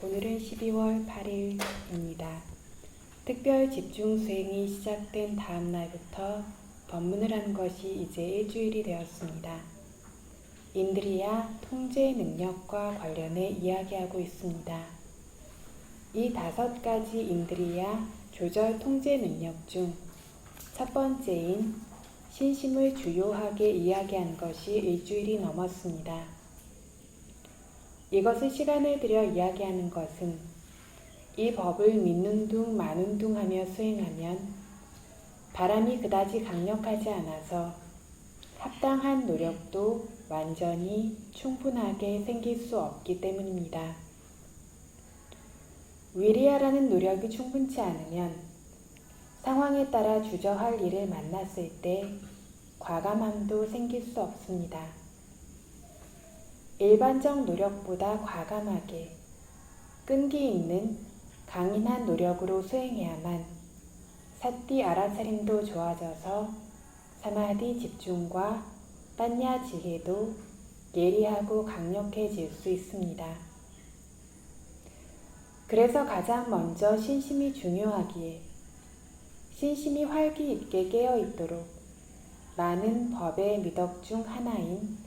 오늘은 12월 8일입니다. 특별 집중 수행이 시작된 다음 날부터 법문을 한 것이 이제 일주일이 되었습니다. 인드리야 통제 능력과 관련해 이야기하고 있습니다. 이 5가지 인드리야 조절 통제 능력 중 첫 번째인 신심을 주요하게 이야기한 것이 일주일이 넘었습니다. 이것을 시간을 들여 이야기하는 것은 이 법을 믿는 둥 마는 둥 하며 수행하면 바람이 그다지 강력하지 않아서 합당한 노력도 완전히 충분하게 생길 수 없기 때문입니다. 위리야라는 노력이 충분치 않으면 상황에 따라 주저할 일을 만났을 때 과감함도 생길 수 없습니다. 일반적 노력보다 과감하게 끈기 있는 강인한 노력으로 수행해야만 사띠 알아차림도 좋아져서 사마디 집중과 빠냐 지혜도 예리하고 강력해질 수 있습니다. 그래서 가장 먼저 신심이 중요하기에 신심이 활기 있게 깨어있도록 많은 법의 미덕 중 하나인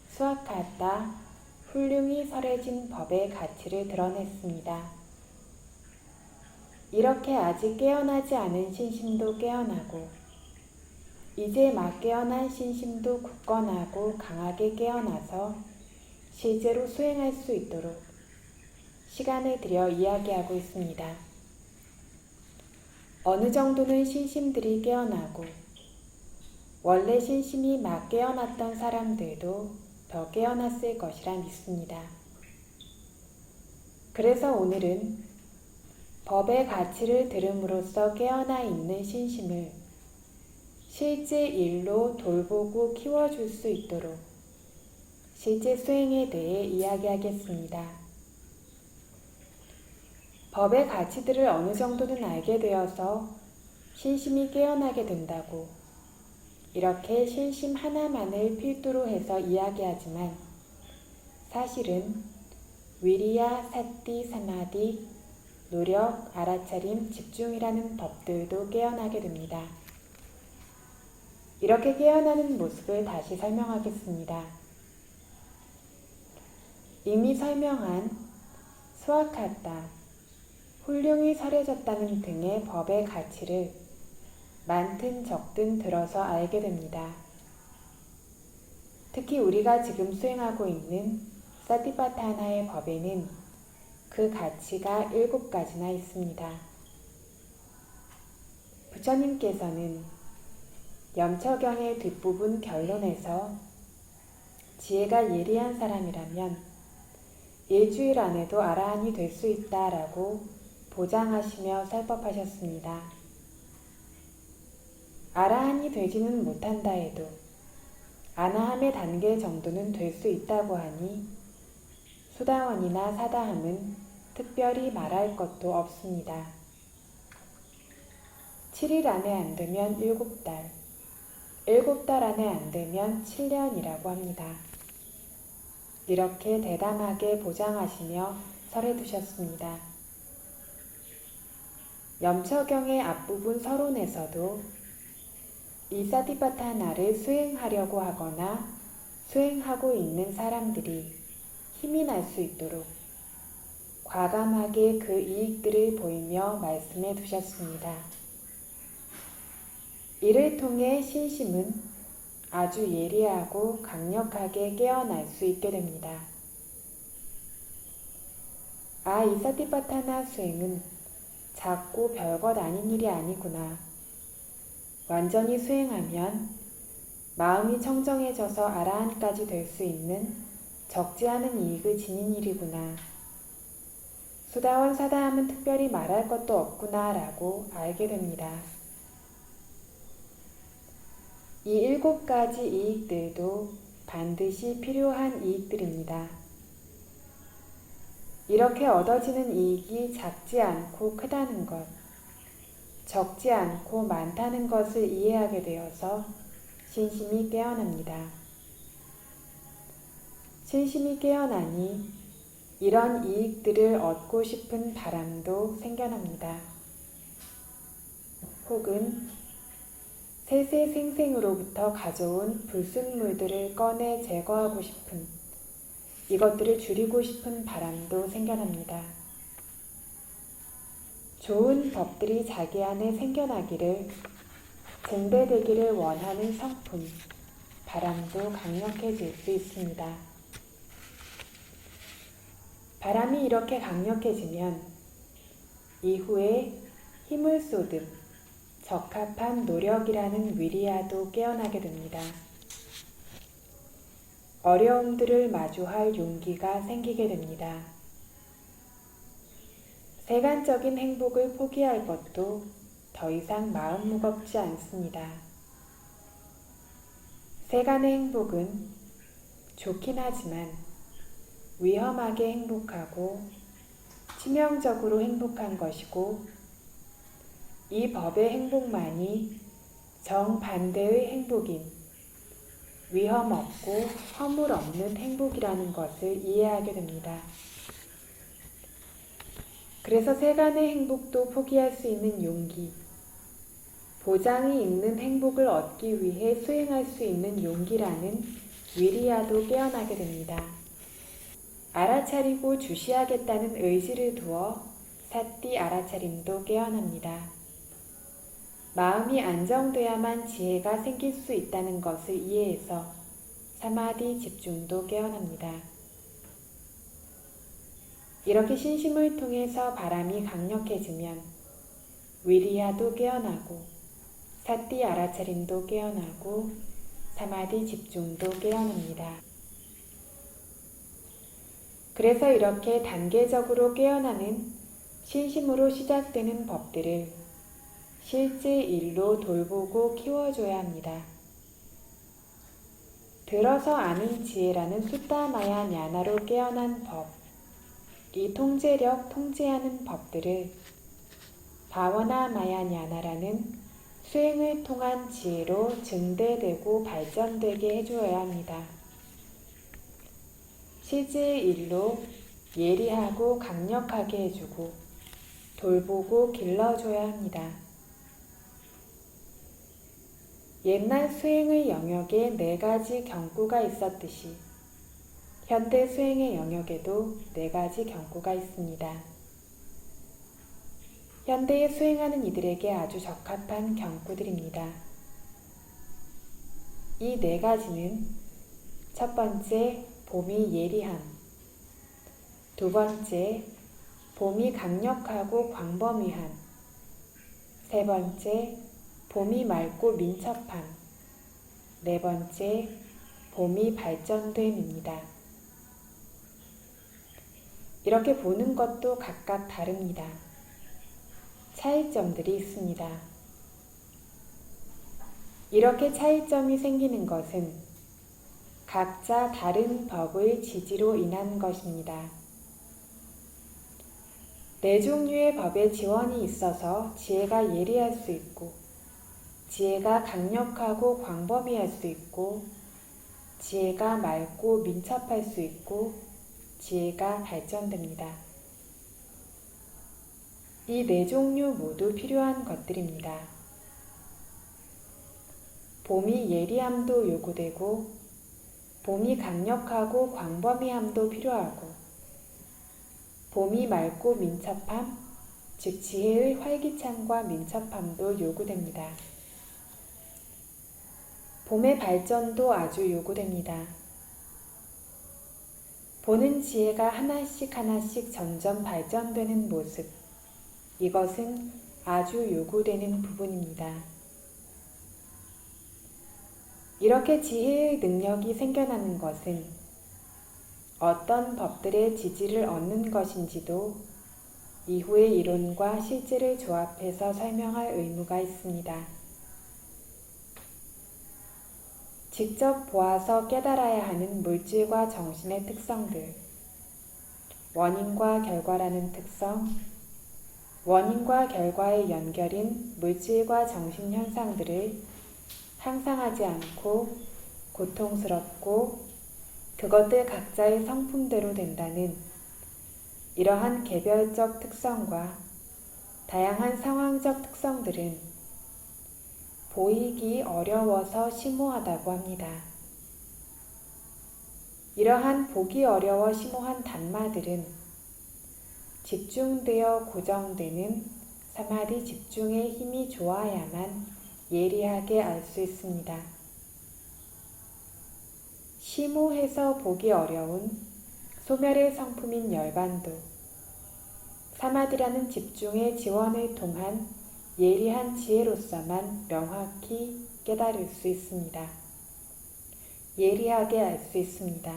수아카타 훌륭히 설해진 법의 가치를 드러냈습니다. 이렇게 아직 깨어나지 않은 신심도 깨어나고 이제 막 깨어난 신심도 굳건하고 강하게 깨어나서 실제로 수행할 수 있도록 시간을 들여 이야기하고 있습니다. 어느 정도는 신심들이 깨어나고 원래 신심이 막 깨어났던 사람들도 더 깨어났을 것이라 믿습니다. 그래서 오늘은 법의 가치를 들음으로써 깨어나 있는 신심을 실제 일로 돌보고 키워줄 수 있도록 실제 수행에 대해 이야기하겠습니다. 법의 가치들을 어느 정도는 알게 되어서 신심이 깨어나게 된다고 이렇게 신심 하나만을 필두로 해서 이야기하지만 사실은 위리야, 사띠, 사마디, 노력, 알아차림, 집중이라는 법들도 깨어나게 됩니다. 이렇게 깨어나는 모습을 다시 설명하겠습니다. 이미 설명한 수아카타, 훌륭히 설해졌다는 등의 법의 가치를 많든 적든 들어서 알게 됩니다. 특히 우리가 지금 수행하고 있는 사티파타나의 법에는 그 가치가 7가지나 있습니다. 부처님께서는 염처경의 뒷부분 결론에서 지혜가 예리한 사람이라면 일주일 안에도 아라한이 될 수 있다라고 보장하시며 설법하셨습니다. 아라한이 되지는 못한다 해도 아나함의 단계 정도는 될 수 있다고 하니 수다원이나 사다함은 특별히 말할 것도 없습니다. 7일 안에 안 되면 7달, 7달 안에 안 되면 7년이라고 합니다. 이렇게 대담하게 보장하시며 설해두셨습니다. 염처경의 앞부분 서론에서도 이 사티파타나를 수행하려고 하거나 수행하고 있는 사람들이 힘이 날 수 있도록 과감하게 그 이익들을 보이며 말씀해 두셨습니다. 이를 통해 신심은 아주 예리하고 강력하게 깨어날 수 있게 됩니다. 이 사티파타나 수행은 작고 별것 아닌 일이 아니구나. 완전히 수행하면 마음이 청정해져서 아라한까지 될 수 있는 적지 않은 이익을 지닌 일이구나. 수다원 사다함은 특별히 말할 것도 없구나 라고 알게 됩니다. 이 7가지 이익들도 반드시 필요한 이익들입니다. 이렇게 얻어지는 이익이 작지 않고 크다는 것, 적지 않고 많다는 것을 이해하게 되어서 신심이 깨어납니다. 신심이 깨어나니 이런 이익들을 얻고 싶은 바람도 생겨납니다. 혹은 세세생생으로부터 가져온 불순물들을 꺼내 제거하고 싶은, 이것들을 줄이고 싶은 바람도 생겨납니다. 좋은 법들이 자기 안에 생겨나기를, 증대되기를 원하는 성품, 바람도 강력해질 수 있습니다. 바람이 이렇게 강력해지면 이후에 힘을 쏟음, 적합한 노력이라는 위리아도 깨어나게 됩니다. 어려움들을 마주할 용기가 생기게 됩니다. 세간적인 행복을 포기할 것도 더 이상 마음 무겁지 않습니다. 세간의 행복은 좋긴 하지만 위험하게 행복하고 치명적으로 행복한 것이고, 이 법의 행복만이 정반대의 행복인 위험 없고 허물 없는 행복이라는 것을 이해하게 됩니다. 그래서 세간의 행복도 포기할 수 있는 용기, 보장이 있는 행복을 얻기 위해 수행할 수 있는 용기라는 위리아도 깨어나게 됩니다. 알아차리고 주시하겠다는 의지를 두어 사띠 알아차림도 깨어납니다. 마음이 안정돼야만 지혜가 생길 수 있다는 것을 이해해서 사마디 집중도 깨어납니다. 이렇게 신심을 통해서 바람이 강력해지면 위리아도 깨어나고 사띠 알아차림도 깨어나고 사마디 집중도 깨어납니다. 그래서 이렇게 단계적으로 깨어나는 신심으로 시작되는 법들을 실제 일로 돌보고 키워줘야 합니다. 들어서 아는 지혜라는 수타마야 냐나로 깨어난 법, 이 통제력, 통제하는 법들을 바와나 마야 냐나라는 수행을 통한 지혜로 증대되고 발전되게 해주어야 합니다. 실제의 일로 예리하고 강력하게 해주고 돌보고 길러줘야 합니다. 옛날 수행의 영역에 4가지 경구가 있었듯이 현대 수행의 영역에도 4가지 경구가 있습니다. 현대에 수행하는 이들에게 아주 적합한 경구들입니다. 이 4가지는 첫 번째, 봄이 예리함, 두 번째, 봄이 강력하고 광범위함, 세 번째, 봄이 맑고 민첩함, 네 번째, 봄이 발전됨입니다. 이렇게 보는 것도 각각 다릅니다. 차이점들이 있습니다. 이렇게 차이점이 생기는 것은 각자 다른 법의 지지로 인한 것입니다. 4종류의 법의 지원이 있어서 지혜가 예리할 수 있고, 지혜가 강력하고 광범위할 수 있고, 지혜가 맑고 민첩할 수 있고, 지혜가 발전됩니다. 이 4종류 모두 필요한 것들입니다. 봄이 예리함도 요구되고, 봄이 강력하고 광범위함도 필요하고, 봄이 맑고 민첩함, 즉 지혜의 활기찬과 민첩함도 요구됩니다. 봄의 발전도 아주 요구됩니다. 보는 지혜가 하나씩 하나씩 점점 발전되는 모습, 이것은 아주 요구되는 부분입니다. 이렇게 지혜의 능력이 생겨나는 것은 어떤 법들의 지지를 얻는 것인지도 이후의 이론과 실제를 조합해서 설명할 의무가 있습니다. 직접 보아서 깨달아야 하는 물질과 정신의 특성들, 원인과 결과라는 특성, 원인과 결과의 연결인 물질과 정신 현상들을 상상하지 않고 고통스럽고 그것들 각자의 성품대로 된다는 이러한 개별적 특성과 다양한 상황적 특성들은 보이기 어려워서 심오하다고 합니다. 이러한 보기 어려워 심오한 단마들은 집중되어 고정되는 사마디 집중의 힘이 좋아야만 예리하게 알 수 있습니다. 심오해서 보기 어려운 소멸의 성품인 열반도, 사마디라는 집중의 지원을 통한 예리한 지혜로서만 명확히 깨달을 수 있습니다. 예리하게 알 수 있습니다.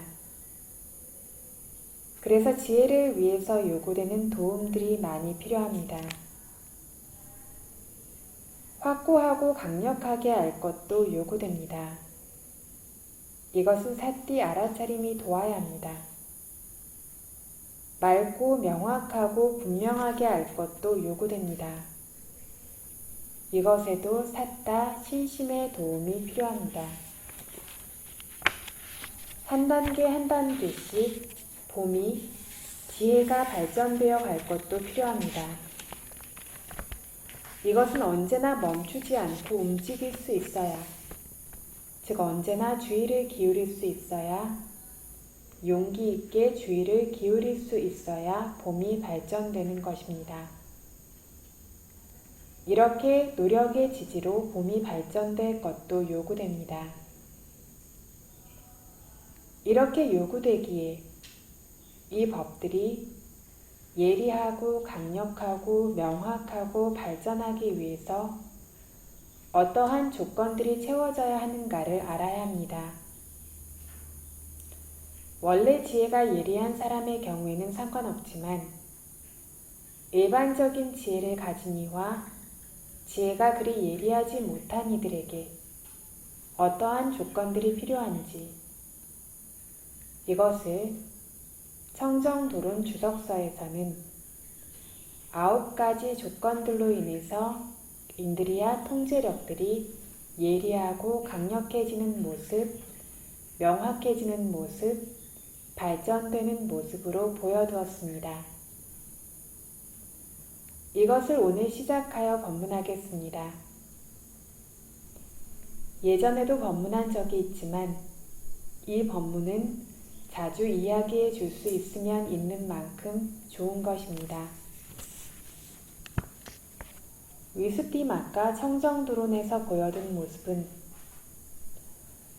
그래서 지혜를 위해서 요구되는 도움들이 많이 필요합니다. 확고하고 강력하게 알 것도 요구됩니다. 이것은 삿띠 알아차림이 도와야 합니다. 맑고 명확하고 분명하게 알 것도 요구됩니다. 이것에도 삿다 신심의 도움이 필요합니다. 한 단계 한 단계씩 봄이 지혜가 발전되어 갈 것도 필요합니다. 이것은 언제나 멈추지 않고 움직일 수 있어야, 즉 언제나 주의를 기울일 수 있어야, 용기 있게 주의를 기울일 수 있어야 봄이 발전되는 것입니다. 이렇게 노력의 지지로 봄이 발전될 것도 요구됩니다. 이렇게 요구되기에 이 법들이 예리하고 강력하고 명확하고 발전하기 위해서 어떠한 조건들이 채워져야 하는가를 알아야 합니다. 원래 지혜가 예리한 사람의 경우에는 상관없지만 일반적인 지혜를 가진 이와 지혜가 그리 예리하지 못한 이들에게 어떠한 조건들이 필요한지, 이것을 청정도론 주석서에서는 9가지 조건들로 인해서 인드리아 통제력들이 예리하고 강력해지는 모습, 명확해지는 모습, 발전되는 모습으로 보여두었습니다. 이것을 오늘 시작하여 법문하겠습니다. 예전에도 법문한 적이 있지만 이 법문은 자주 이야기해 줄 수 있으면 있는 만큼 좋은 것입니다. 위수띠마카 청정도론에서 보여준 모습은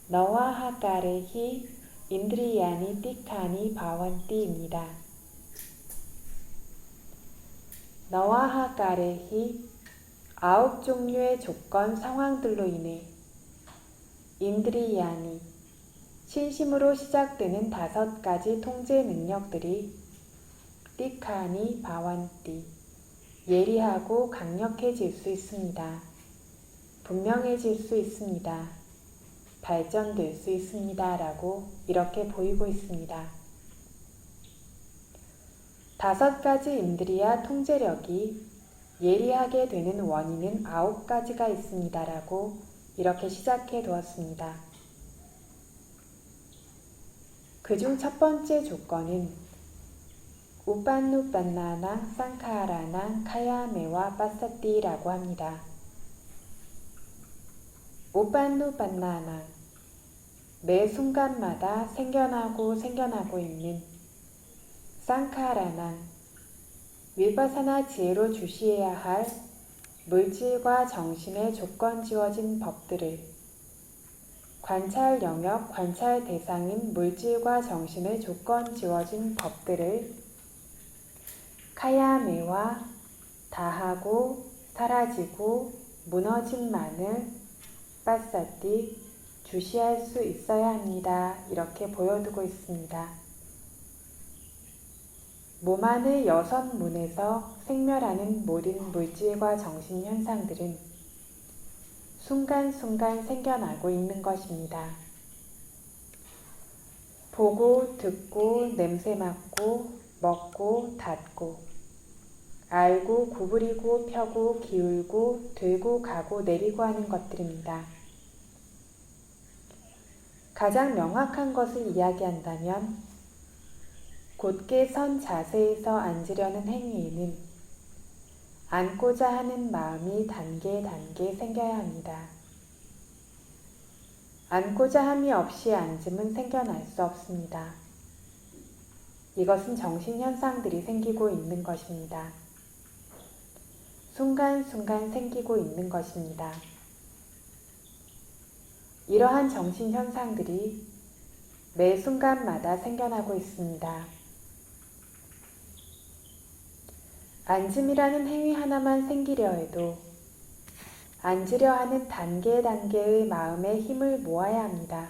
너와 하가레히 인드리야니 띠카니 바완띠입니다. 너와 하가레히 9종류의 조건 상황들로 인해 인드리야니 신심으로 시작되는 5가지 통제 능력들이 띠카니 바완띠 예리하고 강력해질 수 있습니다. 분명해질 수 있습니다. 발전될 수 있습니다. 라고 이렇게 보이고 있습니다. 5가지 인드리아 통제력이 예리하게 되는 원인은 9가지가 있습니다. 라고 이렇게 시작해 두었습니다. 그중 첫 번째 조건은 우빤누빤나낭 쌍카라낭 카야메와 빠사띠라고 합니다. 우빤누빤나낭 매 순간마다 생겨나고 있는 쌍카라낭 윌파사나 지혜로 주시해야 할 물질과 정신의 조건 지어진 법들을 관찰 영역, 관찰 대상인 물질과 정신의 조건 지어진 법들을 카야메와 다하고 사라지고 무너진 만을 빠사띠 주시할 수 있어야 합니다. 이렇게 보여두고 있습니다. 몸 안의 6문에서 생멸하는 모든 물질과 정신 현상들은 순간순간 생겨나고 있는 것입니다. 보고, 듣고, 냄새 맡고, 먹고, 닫고, 알고, 구부리고, 펴고, 기울고, 들고, 가고, 내리고 하는 것들입니다. 가장 명확한 것을 이야기한다면 곧게 선 자세에서 앉으려는 행위에는 앉고자 하는 마음이 단계 생겨야 합니다. 앉고자 함이 없이 앉음은 생겨날 수 없습니다. 이것은 정신현상들이 생기고 있는 것입니다. 순간순간 생기고 있는 것입니다. 이러한 정신현상들이 매 순간마다 생겨나고 있습니다. 앉음이라는 행위 하나만 생기려 해도 앉으려 하는 단계의 마음의 힘을 모아야 합니다.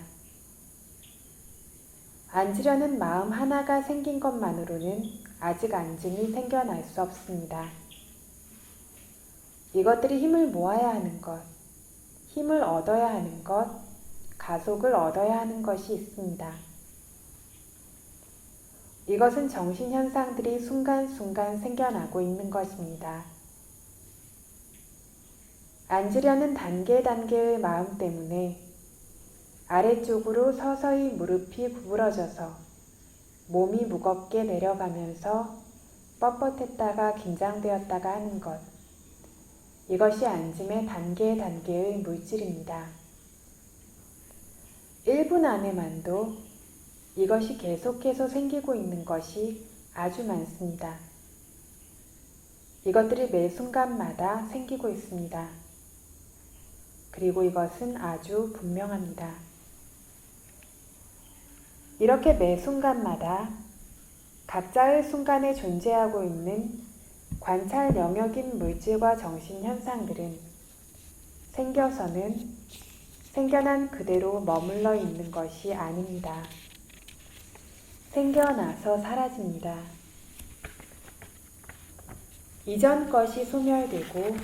앉으려는 마음 하나가 생긴 것만으로는 아직 앉음이 생겨날 수 없습니다. 이것들이 힘을 모아야 하는 것, 힘을 얻어야 하는 것, 가속을 얻어야 하는 것이 있습니다. 이것은 정신현상들이 순간순간 생겨나고 있는 것입니다. 앉으려는 단계의 마음 때문에 아래쪽으로 서서히 무릎이 구부러져서 몸이 무겁게 내려가면서 뻣뻣했다가 긴장되었다가 하는 것, 이것이 앉음의 단계의 물질입니다. 1분 안에만도 이것이 계속해서 생기고 있는 것이 아주 많습니다. 이것들이 매 순간마다 생기고 있습니다. 그리고 이것은 아주 분명합니다. 이렇게 매 순간마다 각자의 순간에 존재하고 있는 관찰 영역인 물질과 정신 현상들은 생겨난 그대로 머물러 있는 것이 아닙니다. 생겨나서 사라집니다. 이전 것이 소멸되고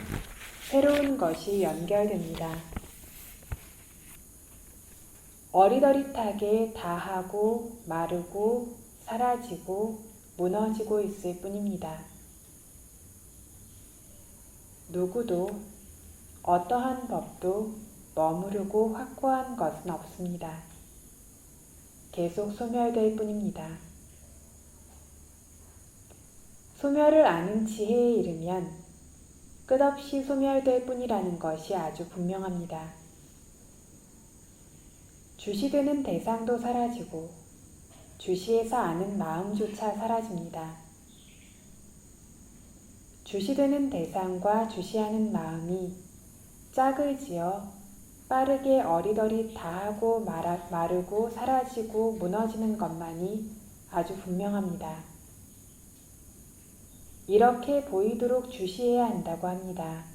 새로운 것이 연결됩니다. 어릿어릿하게 다하고 마르고 사라지고 무너지고 있을 뿐입니다. 누구도 어떠한 법도 머무르고 확고한 것은 없습니다. 계속 소멸될 뿐입니다. 소멸을 아는 지혜에 이르면 끝없이 소멸될 뿐이라는 것이 아주 분명합니다. 주시되는 대상도 사라지고 주시에서 아는 마음조차 사라집니다. 주시되는 대상과 주시하는 마음이 짝을 지어 빠르게 어릿어릿 다하고 마르고 사라지고 무너지는 것만이 아주 분명합니다. 이렇게 보이도록 주시해야 한다고 합니다.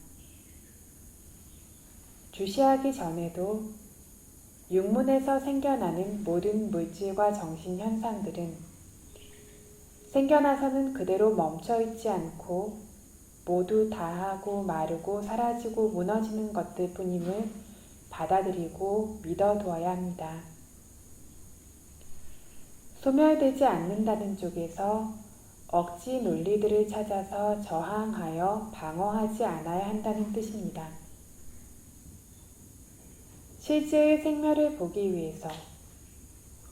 주시하기 전에도 육문에서 생겨나는 모든 물질과 정신 현상들은 생겨나서는 그대로 멈춰있지 않고 모두 다하고 마르고 사라지고 무너지는 것들 뿐임을 받아들이고 믿어두어야 합니다. 소멸되지 않는다는 쪽에서 억지 논리들을 찾아서 저항하여 방어하지 않아야 한다는 뜻입니다. 실제의 생멸을 보기 위해서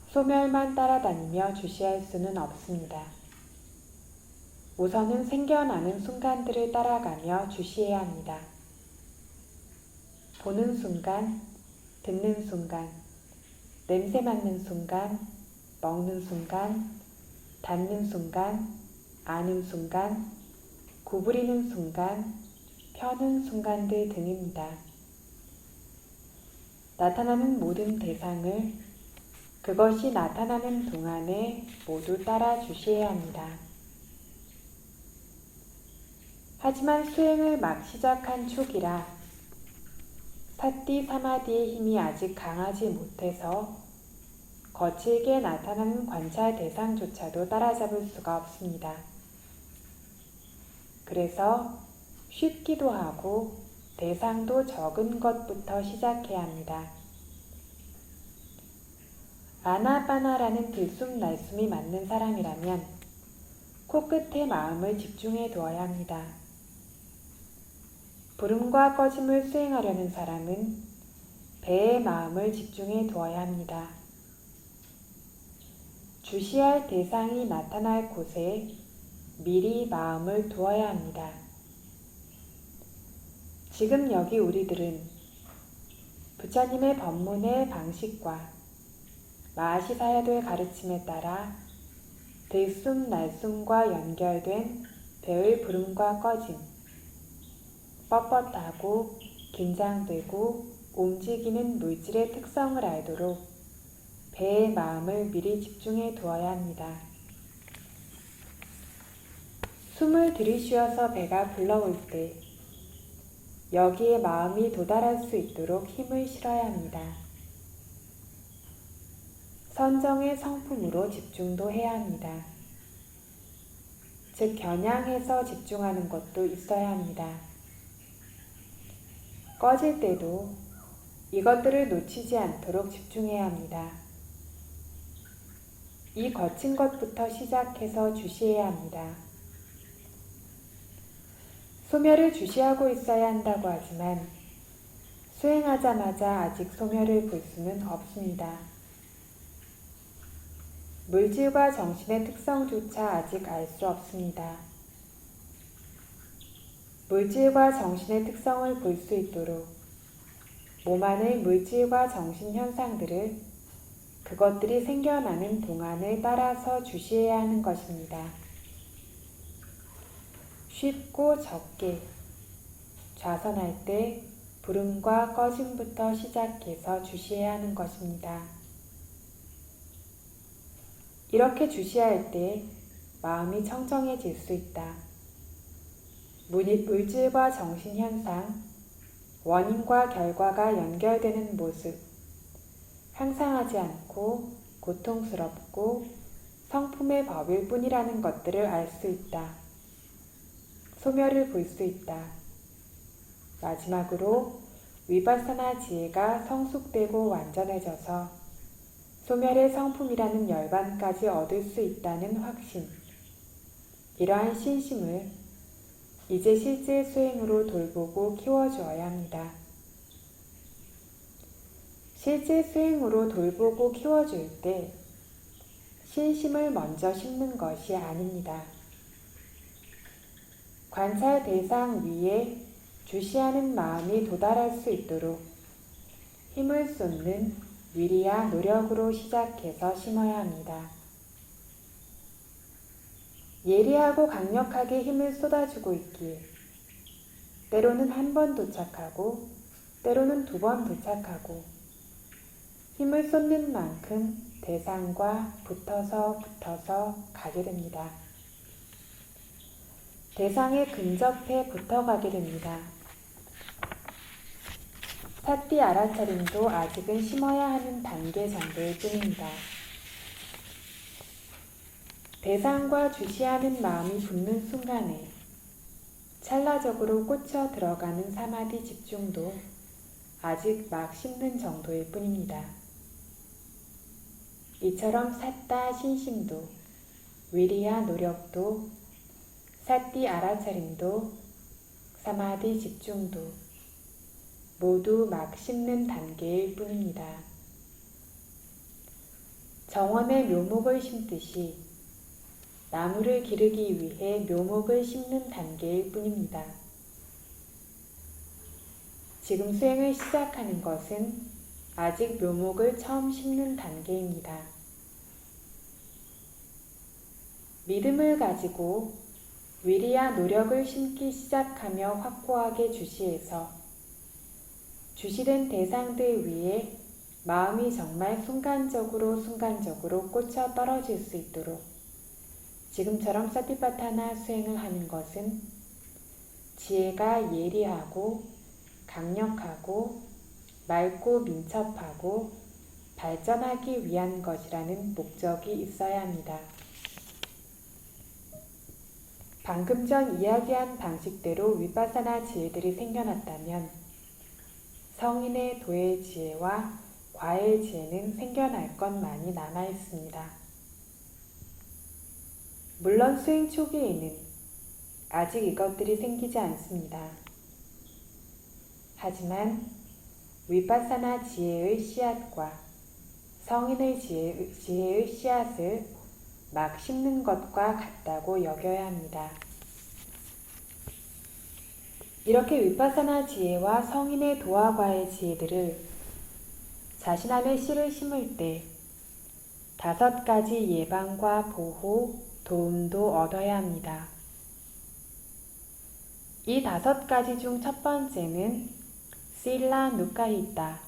소멸만 따라다니며 주시할 수는 없습니다. 우선은 생겨나는 순간들을 따라가며 주시해야 합니다. 보는 순간, 듣는 순간, 냄새 맡는 순간, 먹는 순간, 닿는 순간, 아는 순간, 구부리는 순간, 펴는 순간들 등입니다. 나타나는 모든 대상을 그것이 나타나는 동안에 모두 따라 주시해야 합니다. 하지만 수행을 막 시작한 초기라 사띠 사마디의 힘이 아직 강하지 못해서 거칠게 나타나는 관찰 대상조차도 따라잡을 수가 없습니다. 그래서 쉽기도 하고 대상도 적은 것부터 시작해야 합니다. 아나빠나라는 들숨날숨이 맞는 사람이라면 코끝에 마음을 집중해 두어야 합니다. 부름과 꺼짐을 수행하려는 사람은 배에 마음을 집중해 두어야 합니다. 주시할 대상이 나타날 곳에 미리 마음을 두어야 합니다. 지금 여기 우리들은 부처님의 법문의 방식과 마하시사야도의 가르침에 따라 들숨 날숨과 연결된 배의 부름과 꺼짐, 뻣뻣하고 긴장되고 움직이는 물질의 특성을 알도록 배의 마음을 미리 집중해 두어야 합니다. 숨을 들이쉬어서 배가 불러올 때 여기에 마음이 도달할 수 있도록 힘을 실어야 합니다. 선정의 성품으로 집중도 해야 합니다. 즉 겨냥해서 집중하는 것도 있어야 합니다. 꺼질 때도 이것들을 놓치지 않도록 집중해야 합니다. 이 거친 것부터 시작해서 주시해야 합니다. 소멸을 주시하고 있어야 한다고 하지만 수행하자마자 아직 소멸을 볼 수는 없습니다. 물질과 정신의 특성조차 아직 알 수 없습니다. 물질과 정신의 특성을 볼 수 있도록 몸 안의 물질과 정신 현상들을 그것들이 생겨나는 동안을 따라서 주시해야 하는 것입니다. 쉽고 적게 좌선할 때 부름과 꺼짐부터 시작해서 주시해야 하는 것입니다. 이렇게 주시할 때 마음이 청정해질 수 있다. 물질과 정신현상, 원인과 결과가 연결되는 모습, 항상하지 않고 고통스럽고 성품의 법일 뿐이라는 것들을 알 수 있다. 소멸을 볼 수 있다. 마지막으로 위파사나 지혜가 성숙되고 완전해져서 소멸의 성품이라는 열반까지 얻을 수 있다는 확신, 이러한 신심을 이제 실제 수행으로 돌보고 키워주어야 합니다. 실제 수행으로 돌보고 키워줄 때 신심을 먼저 심는 것이 아닙니다. 관찰 대상 위에 주시하는 마음이 도달할 수 있도록 힘을 쏟는 위리와 노력으로 시작해서 심어야 합니다. 예리하고 강력하게 힘을 쏟아주고 있기에 때로는 한 번 도착하고 때로는 2번 도착하고 힘을 쏟는 만큼 대상과 붙어서 가게 됩니다. 대상에 근접해 붙어가게 됩니다. 사띠 알아차림도 아직은 심어야 하는 단계 정도일 뿐입니다. 대상과 주시하는 마음이 붙는 순간에 찰나적으로 꽂혀 들어가는 사마디 집중도 아직 막 심는 정도일 뿐입니다. 이처럼 삿다 신심도, 위리와 노력도, 사띠 알아차림도, 사마디 집중도 모두 막 심는 단계일 뿐입니다. 정원에 묘목을 심듯이 나무를 기르기 위해 묘목을 심는 단계일 뿐입니다. 지금 수행을 시작하는 것은 아직 묘목을 처음 심는 단계입니다. 믿음을 가지고 위리와 노력을 심기 시작하며 확고하게 주시해서 주시된 대상들 위에 마음이 정말 순간적으로 꽂혀 떨어질 수 있도록 지금처럼 사티파타나 수행을 하는 것은 지혜가 예리하고 강력하고 맑고 민첩하고 발전하기 위한 것이라는 목적이 있어야 합니다. 방금 전 이야기한 방식대로 위파사나 지혜들이 생겨났다면 성인의 도의 지혜와 과의 지혜는 생겨날 것만이 남아있습니다. 물론 수행 초기에는 아직 이것들이 생기지 않습니다. 하지만 위파사나 지혜의 씨앗과 성인의 지혜의 씨앗을 막 심는 것과 같다고 여겨야 합니다. 이렇게 위파사나 지혜와 성인의 도화과의 지혜들을 자신 안에 씨를 심을 때 5가지 예방과 보호, 도움도 얻어야 합니다. 이 5가지 중 첫 번째는 실라 누카히타,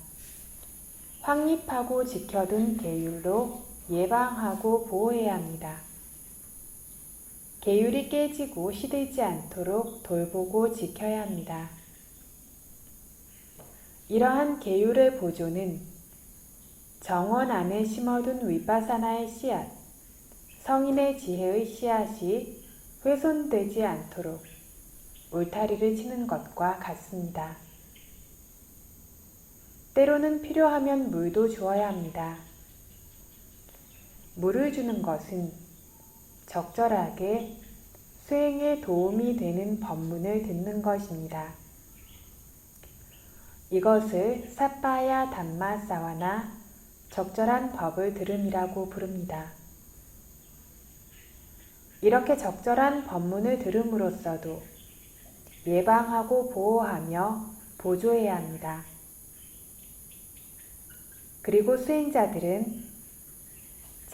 확립하고 지켜둔 계율로 예방하고 보호해야 합니다. 계율이 깨지고 시들지 않도록 돌보고 지켜야 합니다. 이러한 계율의 보존은 정원 안에 심어둔 위파사나의 씨앗, 성인의 지혜의 씨앗이 훼손되지 않도록 울타리를 치는 것과 같습니다. 때로는 필요하면 물도 주어야 합니다. 물을 주는 것은 적절하게 수행에 도움이 되는 법문을 듣는 것입니다. 이것을 사파야 담마사와나 적절한 법을 들음이라고 부릅니다. 이렇게 적절한 법문을 들음으로써도 예방하고 보호하며 보조해야 합니다. 그리고 수행자들은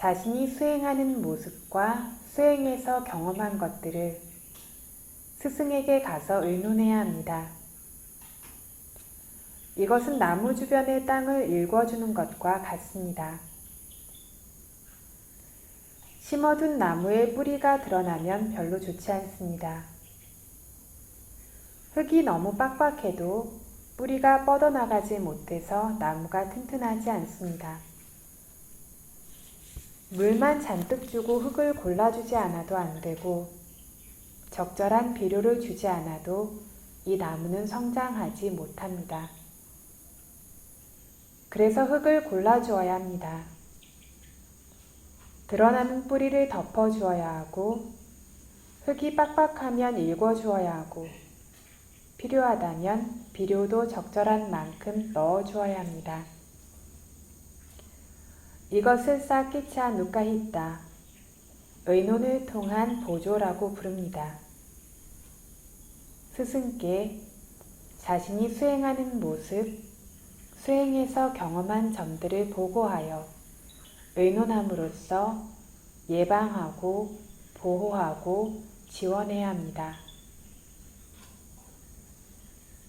자신이 수행하는 모습과 수행에서 경험한 것들을 스승에게 가서 의논해야 합니다. 이것은 나무 주변의 땅을 일궈주는 것과 같습니다. 심어둔 나무의 뿌리가 드러나면 별로 좋지 않습니다. 흙이 너무 빡빡해도 뿌리가 뻗어나가지 못해서 나무가 튼튼하지 않습니다. 물만 잔뜩 주고 흙을 골라주지 않아도 안 되고 적절한 비료를 주지 않아도 이 나무는 성장하지 못합니다. 그래서 흙을 골라주어야 합니다. 드러나는 뿌리를 덮어주어야 하고 흙이 빡빡하면 일궈주어야 하고 필요하다면 비료도 적절한 만큼 넣어주어야 합니다. 이것을 사키차 누카히타, 의논을 통한 보조라고 부릅니다. 스승께 자신이 수행하는 모습, 수행에서 경험한 점들을 보고하여 의논함으로써 예방하고 보호하고 지원해야 합니다.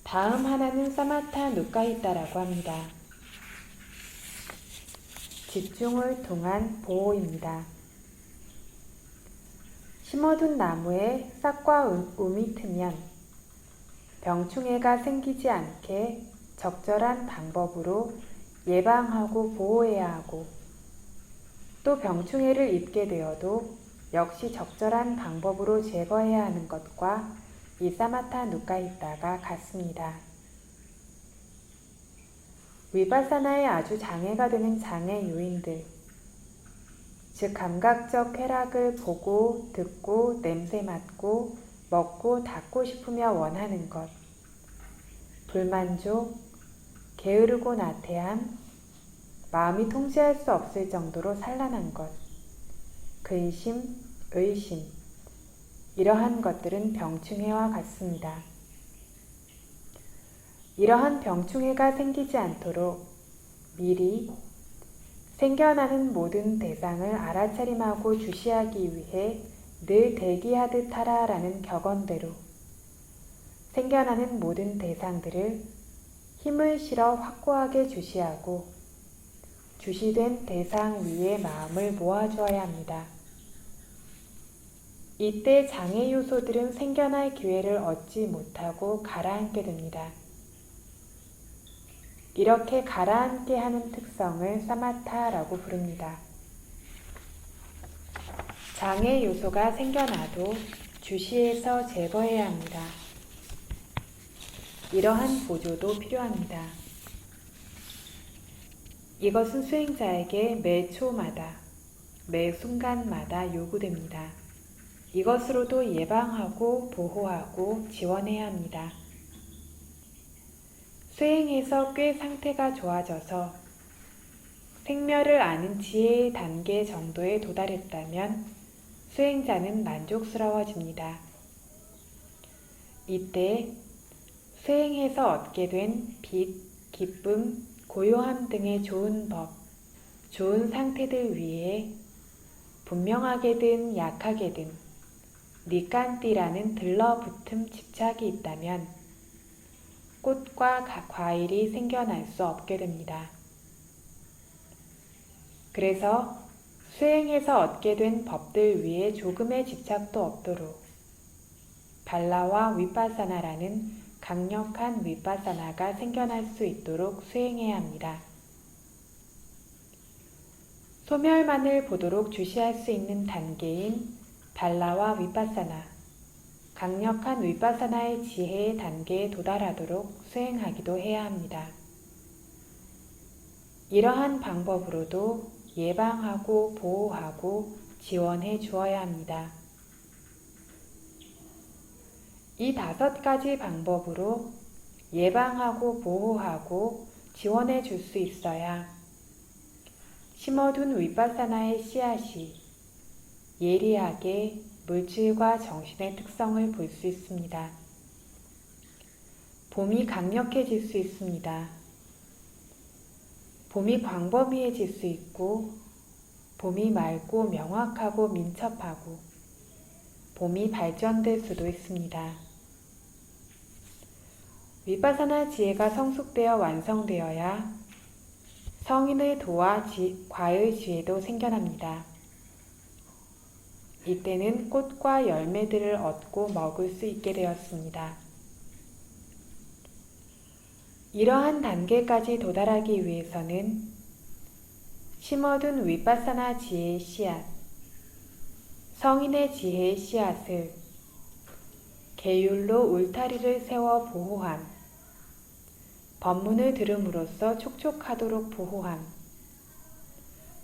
다음 하나는 사마타 누카히타라고 합니다. 집중을 통한 보호입니다. 심어둔 나무에 싹과 움이 트면 병충해가 생기지 않게 적절한 방법으로 예방하고 보호해야 하고 또 병충해를 입게 되어도 역시 적절한 방법으로 제거해야 하는 것과 이 사마타 누카히타가 같습니다. 위파사나에 아주 장애가 되는 장애 요인들, 즉 감각적 쾌락을 보고 듣고 냄새 맡고 먹고 닿고 싶으며 원하는 것, 불만족, 게으르고 나태함, 마음이 통제할 수 없을 정도로 산란한 것, 근심, 의심, 이러한 것들은 병충해와 같습니다. 이러한 병충해가 생기지 않도록 미리 생겨나는 모든 대상을 알아차림하고 주시하기 위해 늘 대기하듯 하라라는 격언대로 생겨나는 모든 대상들을 힘을 실어 확고하게 주시하고 주시된 대상 위에 마음을 모아주어야 합니다. 이때 장애 요소들은 생겨날 기회를 얻지 못하고 가라앉게 됩니다. 이렇게 가라앉게 하는 특성을 사마타라고 부릅니다. 장애 요소가 생겨나도 주시해서 제거해야 합니다. 이러한 보조도 필요합니다. 이것은 수행자에게 매 초마다, 매 순간마다 요구됩니다. 이것으로도 예방하고 보호하고 지원해야 합니다. 수행에서 꽤 상태가 좋아져서 생멸을 아는 지혜의 단계 정도에 도달했다면 수행자는 만족스러워집니다. 이때 수행해서 얻게 된 빛, 기쁨, 고요함 등의 좋은 법, 좋은 상태들 위에 분명하게든 약하게든 니깐띠라는 들러붙음 집착이 있다면 꽃과 과일이 생겨날 수 없게 됩니다. 그래서 수행해서 얻게 된 법들 위에 조금의 집착도 없도록 발라와 위파사나라는 강력한 위파사나가 생겨날 수 있도록 수행해야 합니다. 소멸만을 보도록 주시할 수 있는 단계인 발라와 위파사나, 강력한 위파사나의 지혜의 단계에 도달하도록 수행하기도 해야 합니다. 이러한 방법으로도 예방하고 보호하고 지원해 주어야 합니다. 이 5가지 방법으로 예방하고 보호하고 지원해 줄 수 있어야 심어둔 위파사나의 씨앗이 예리하게 물질과 정신의 특성을 볼 수 있습니다. 봄이 강력해질 수 있습니다. 봄이 광범위해질 수 있고, 봄이 맑고 명확하고 민첩하고, 봄이 발전될 수도 있습니다. 위파사나 지혜가 성숙되어 완성되어야 성인의 도와 과의 지혜도 생겨납니다. 이때는 꽃과 열매들을 얻고 먹을 수 있게 되었습니다. 이러한 단계까지 도달하기 위해서는 심어둔 위파사나 지혜의 씨앗, 성인의 지혜의 씨앗을 계율로 울타리를 세워 보호함, 법문을 들음으로써 촉촉하도록 보호함,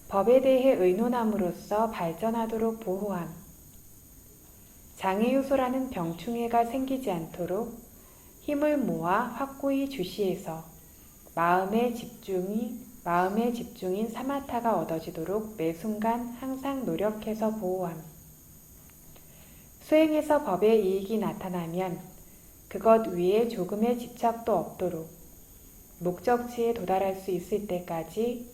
법에 대해 의논함으로써 발전하도록 보호함, 장애 요소라는 병충해가 생기지 않도록 힘을 모아 확고히 주시해서 마음의 집중인 사마타가 얻어지도록 매 순간 항상 노력해서 보호함. 수행에서 법의 이익이 나타나면 그것 위에 조금의 집착도 없도록 목적지에 도달할 수 있을 때까지,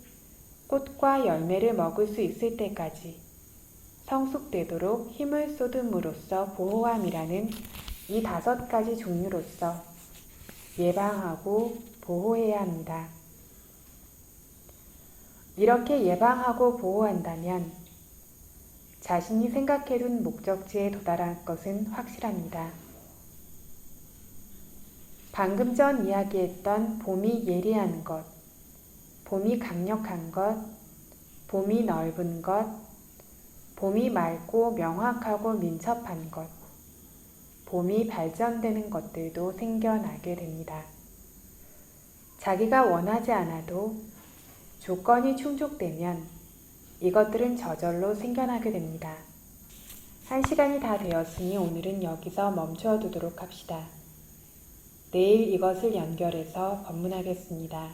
꽃과 열매를 먹을 수 있을 때까지 성숙되도록 힘을 쏟음으로써 보호함이라는 이 5가지 종류로서 예방하고 보호해야 합니다. 이렇게 예방하고 보호한다면 자신이 생각해둔 목적지에 도달할 것은 확실합니다. 방금 전 이야기했던 봄이 예리한 것, 봄이 강력한 것, 봄이 넓은 것, 봄이 맑고 명확하고 민첩한 것, 봄이 발전되는 것들도 생겨나게 됩니다. 자기가 원하지 않아도 조건이 충족되면 이것들은 저절로 생겨나게 됩니다. 1시간이 다 되었으니 오늘은 여기서 멈추어 두도록 합시다. 내일 이것을 연결해서 법문하겠습니다.